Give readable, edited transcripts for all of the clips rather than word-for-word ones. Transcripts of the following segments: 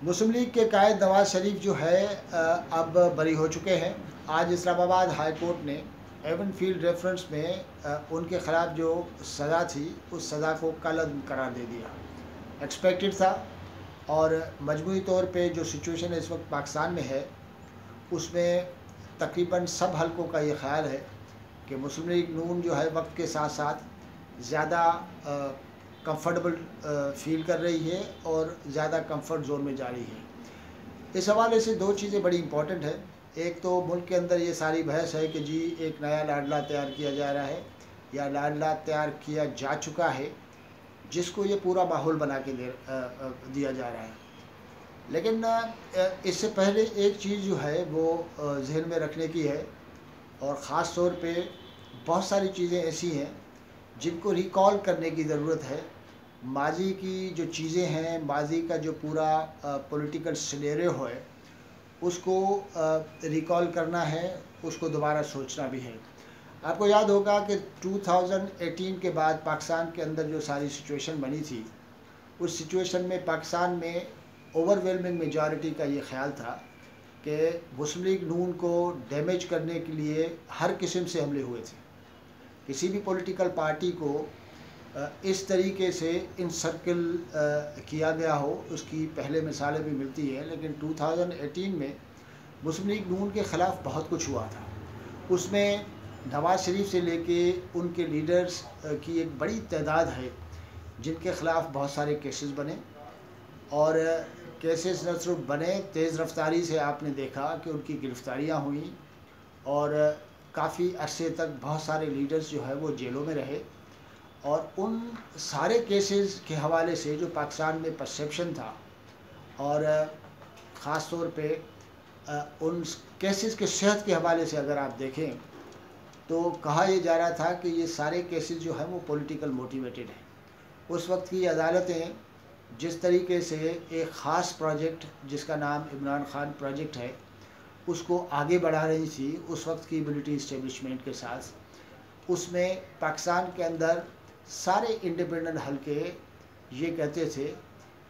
मुस्लिम league के कायद नवाज शरीफ जो है अब बरी हो चुके हैं। आज इस्लामाबाद हाई कोर्ट ने एवन फील्ड रेफरेंस में उनके ख़िलाफ़ जो सज़ा थी उस सज़ा को कलअदम करार दे दिया। एक्सपेक्टेड था और मजमूई तौर पे जो सिचुएशन इस वक्त पाकिस्तान में है उसमें तकरीबन सब हलकों का ये ख्याल है कि मुस्लिम लीग नून जो है वक्त के साथ साथ ज़्यादा कंफर्टेबल फील कर रही है और ज़्यादा कंफर्ट जोन में जा रही है। इस हवाले से दो चीज़ें बड़ी इंपॉर्टेंट है। एक तो मुल्क के अंदर ये सारी बहस है कि जी एक नया लाडला तैयार किया जा रहा है या लाडला तैयार किया जा चुका है जिसको ये पूरा माहौल बना के दिया जा रहा है। लेकिन इससे पहले एक चीज़ जो है वो जहन में रखने की है और ख़ास तौर पे बहुत सारी चीज़ें ऐसी हैं जिनको रिकॉल करने की ज़रूरत है। माजी की जो चीज़ें हैं, माजी का जो पूरा पॉलिटिकल सिनेरियो है उसको रिकॉल करना है, उसको दोबारा सोचना भी है। आपको याद होगा कि 2018 के बाद पाकिस्तान के अंदर जो सारी सिचुएशन बनी थी उस सिचुएशन में पाकिस्तान में ओवरवेलमिंग मेजॉरिटी का ये ख्याल था कि मुस्लिम लीग नून को डैमेज करने के लिए हर किस्म से हमले हुए थे। किसी भी पॉलिटिकल पार्टी को इस तरीके से इनसर्कल किया गया हो उसकी पहले मिसालें भी मिलती हैं। लेकिन 2018 में मुस्लिम लीग नून के ख़िलाफ़ बहुत कुछ हुआ था। उसमें नवाज शरीफ से लेके उनके लीडर्स की एक बड़ी तादाद है जिनके ख़िलाफ़ बहुत सारे केसेस बने और केसेस न सिर्फ बने, तेज़ रफ्तारी से आपने देखा कि उनकी गिरफ़्तारियाँ हुई और काफ़ी अरसे तक बहुत सारे लीडर्स जो है वो जेलों में रहे। और उन सारे केसेस के हवाले से जो पाकिस्तान में परसेप्शन था और ख़ास तौर पे उन केसेस के सेहत के हवाले से अगर आप देखें तो कहा यह जा रहा था कि ये सारे केसेस जो हैं वो पॉलिटिकल मोटिवेटेड हैं। उस वक्त की अदालतें जिस तरीके से एक ख़ास प्रोजेक्ट जिसका नाम इमरान खान प्रोजेक्ट है उसको आगे बढ़ा रही थी उस वक्त की मिलिट्री इस्टेब्लिशमेंट के साथ, उसमें पाकिस्तान के अंदर सारे इंडिपेंडेंट हलके ये कहते थे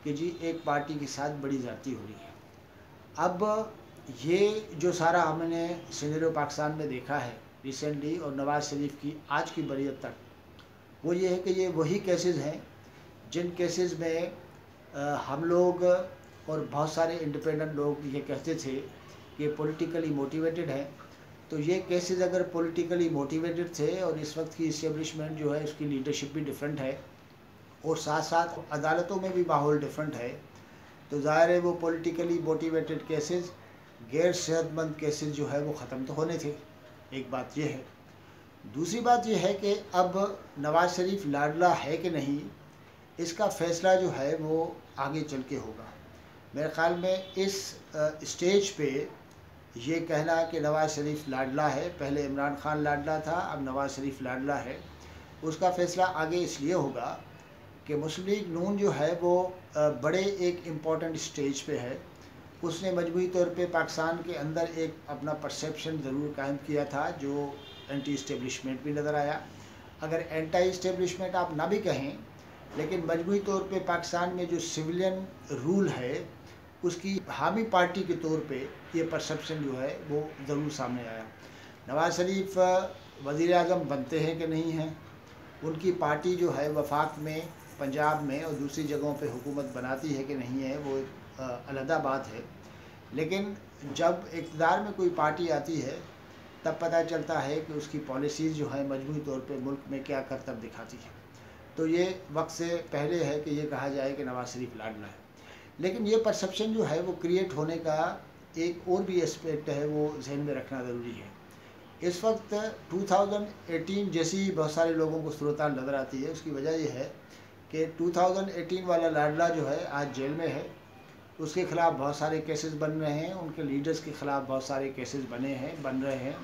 कि जी एक पार्टी के साथ बड़ी ज़्यादती हो रही है। अब ये जो सारा हमने सिनेरियो पाकिस्तान में देखा है रिसेंटली और नवाज शरीफ की आज की बरीयत तक, वो ये है कि ये वही केसेस हैं जिन केसेस में हम लोग और बहुत सारे इंडिपेंडेंट लोग ये कहते थे कि पॉलिटिकली मोटिवेटेड है। तो ये केसेस अगर पॉलिटिकली मोटिवेटेड थे और इस वक्त की इस्टेब्लिशमेंट जो है उसकी लीडरशिप भी डिफरेंट है और साथ साथ अदालतों में भी माहौल डिफरेंट है, तो ज़ाहिर है वो पॉलिटिकली मोटिवेटेड केसेस, गैर सेहतमंद केसेस जो है वो ख़त्म तो होने थे। एक बात ये है। दूसरी बात ये है कि अब नवाज शरीफ लाडला है कि नहीं इसका फ़ैसला जो है वो आगे चल के होगा। मेरे ख़्याल में इस स्टेज पे ये कहना कि नवाज शरीफ लाडला है, पहले इमरान खान लाडला था अब नवाज शरीफ लाडला है, उसका फ़ैसला आगे इसलिए होगा कि मुस्लिम लीग नून जो है वो बड़े एक इम्पॉर्टेंट स्टेज पे है। उसने मजमूई तौर पे पाकिस्तान के अंदर एक अपना परसेप्शन ज़रूर कायम किया था जो एंटी इस्टेब्लिशमेंट भी नज़र आया। अगर एंटी इस्टेब्लिशमेंट आप ना भी कहें लेकिन मजमूई तौर पे पाकिस्तान में जो सिविलियन रूल है उसकी हामी पार्टी के तौर पे ये परसेप्शन जो है वो ज़रूर सामने आया। नवाज शरीफ वज़ीर आज़म बनते हैं कि नहीं हैं, उनकी पार्टी जो है वफाक में पंजाब में और दूसरी जगहों पे हुकूमत बनाती है कि नहीं है वो अलहदा बात है। लेकिन जब इक़्तिदार में कोई पार्टी आती है तब पता चलता है कि उसकी पॉलिसीज़ जो है मजमूई तौर पे मुल्क में क्या करतब दिखाती है। तो ये वक्त से पहले है कि ये कहा जाए कि नवाज शरीफ लाडला है। लेकिन ये परसेप्शन जो है वो क्रिएट होने का एक और भी एस्पेक्ट है वो जहन में रखना ज़रूरी है। इस वक्त 2018 जैसी बहुत सारे लोगों को सूरत नज़र आती है। उसकी वजह यह है कि 2018 वाला लाडला जो है आज जेल में है, उसके ख़िलाफ़ बहुत सारे केसेस बन रहे हैं, उनके लीडर्स के ख़िलाफ़ बहुत सारे केसेस बन रहे हैं,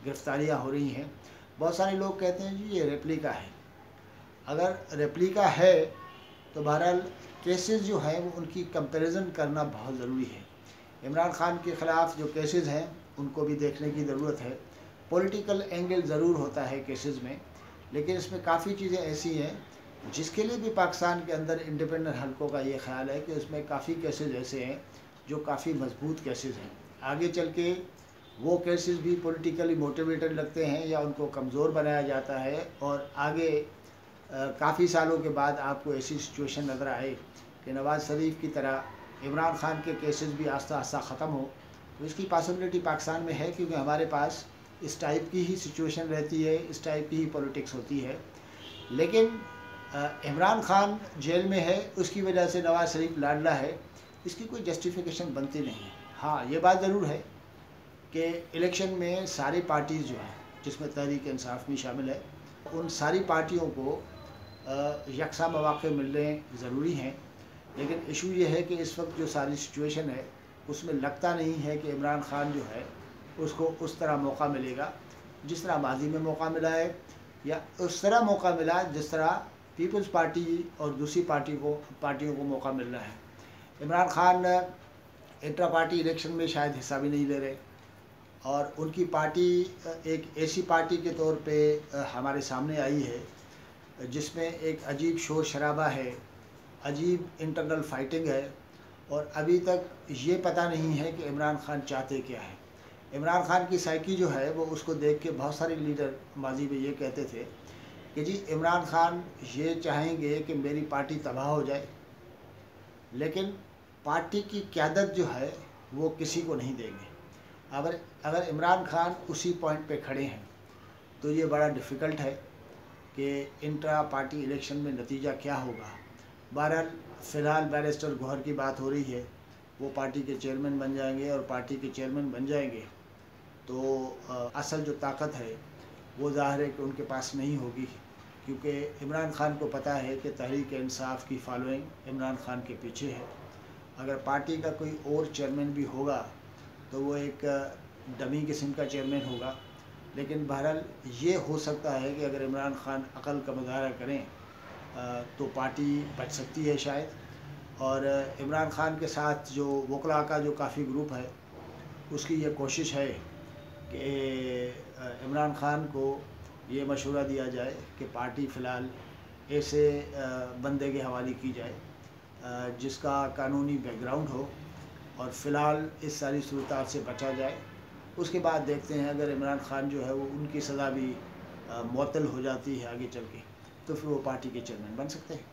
गिरफ़्तारियाँ हो रही हैं। बहुत सारे लोग कहते हैं जी ये रेप्लिका है। अगर रेप्लिका है तो बहरहाल केसेस जो हैं वो उनकी कंपैरिजन करना बहुत ज़रूरी है। इमरान खान के ख़िलाफ़ जो केसेस हैं उनको भी देखने की ज़रूरत है। पॉलिटिकल एंगल ज़रूर होता है केसेस में, लेकिन इसमें काफ़ी चीज़ें ऐसी हैं جس کے لیے بھی پاکستان کے اندر انڈیپینڈنٹ حلقوں کا یہ خیال ہے کہ اس میں کافی کیسز ایسے ہیں جو کافی مضبوط کیسز ہیں، آگے چل کے وہ کیسز بھی پولیٹیکلی موٹیویٹڈ لگتے ہیں یا ان کو کمزور بنایا جاتا ہے، اور آگے کافی سالوں کے بعد آپ کو ایسی سچویشن نظر آئے کہ نواز شریف کی طرح عمران خان کے کیسز بھی آہستہ آہستہ ختم ہو، تو اس کی پاسبلٹی پاکستان میں ہے، کیونکہ ہمارے پاس اس ٹائپ کی ہی سچویشن رہتی ہے، اس ٹائپ کی ہی پولیٹکس ہوتی ہے۔ لیکن عمران خان جیل میں ہے، اس کی وجہ سے نواز شریف لاڈلا ہے، اس کی کوئی جسٹیفیکیشن بنتی نہیں۔ ہاں یہ بات ضرور ہے کہ الیکشن میں ساری پارٹیز جو ہیں، جس میں تحریک انصاف بھی شامل ہے، ان ساری پارٹیوں کو یکساں مواقع ملنے ضروری ہیں، لیکن ایشو یہ ہے کہ اس وقت جو ساری سچویشن ہے اس میں لگتا نہیں ہے کہ عمران خان جو ہے اس کو اس طرح موقع ملے گا جس طرح ماضی میں موقع ملا ہے، یا اس طرح موقع ملا جس طرح پیپلز پارٹی اور دوسری پارٹیوں کو موقع مل رہا ہے۔ Imran Khan intra party election میں شاید حصہ بھی نہیں لے رہے، اور ان کی پارٹی ایک ایسی پارٹی کے طور پہ ہمارے سامنے آئی ہے جس میں ایک عجیب شور شرابہ ہے، عجیب انٹرنل فائٹنگ ہے، اور ابھی تک یہ پتہ نہیں ہے کہ عمران خان چاہتے کیا ہے۔ عمران خان کی سائیکی جو ہے وہ اس کو دیکھ کے بہت سارے لیڈر ماضی میں یہ کہتے تھے کہ جی عمران خان یہ چاہیں گے کہ میری پارٹی تباہ ہو جائے، لیکن پارٹی کی قیادت جو ہے وہ کسی کو نہیں دیں گے۔ اگر عمران خان اسی پوائنٹ پہ کھڑے ہیں تو یہ بڑا ڈیفیکلٹ ہے کہ انٹرا پارٹی الیکشن میں نتیجہ کیا ہوگا۔ بہرحال فی الحال بیرسٹر گوہر کی بات ہو رہی ہے، وہ پارٹی کے چیئرمین بن جائیں گے، اور پارٹی کے چیئرمین بن جائیں گے تو اصل جو طاقت ہے وہ ظاہر ہے کہ ان کے پاس نہیں ہوگی، کیونکہ عمران خان کو پتہ ہے کہ تحریک انصاف کی فالوئنگ عمران خان کے پیچھے ہے۔ اگر پارٹی کا کوئی اور چیئرمین بھی ہوگا تو وہ ایک ڈمی قسم کا چیئرمین ہوگا، لیکن بہرحال یہ ہو سکتا ہے کہ اگر عمران خان عقل کا مظاہرہ کریں تو پارٹی بچ سکتی ہے شاید۔ اور عمران خان کے ساتھ جو وکلاء کا جو کافی گروپ ہے اس کی یہ کوشش ہے کہ عمران خان کو یہ مشورہ دیا جائے کہ پارٹی فی الحال ایسے بندے کے حوالے کی جائے جس کا قانونی بیک گراؤنڈ ہو، اور فی الحال اس ساری صورتحال سے بچا جائے۔ اس کے بعد دیکھتے ہیں اگر عمران خان جو ہے وہ ان کی سزا بھی معطل ہو جاتی ہے آگے چل کے، تو پھر وہ پارٹی کے چیئرمین بن سکتے ہیں۔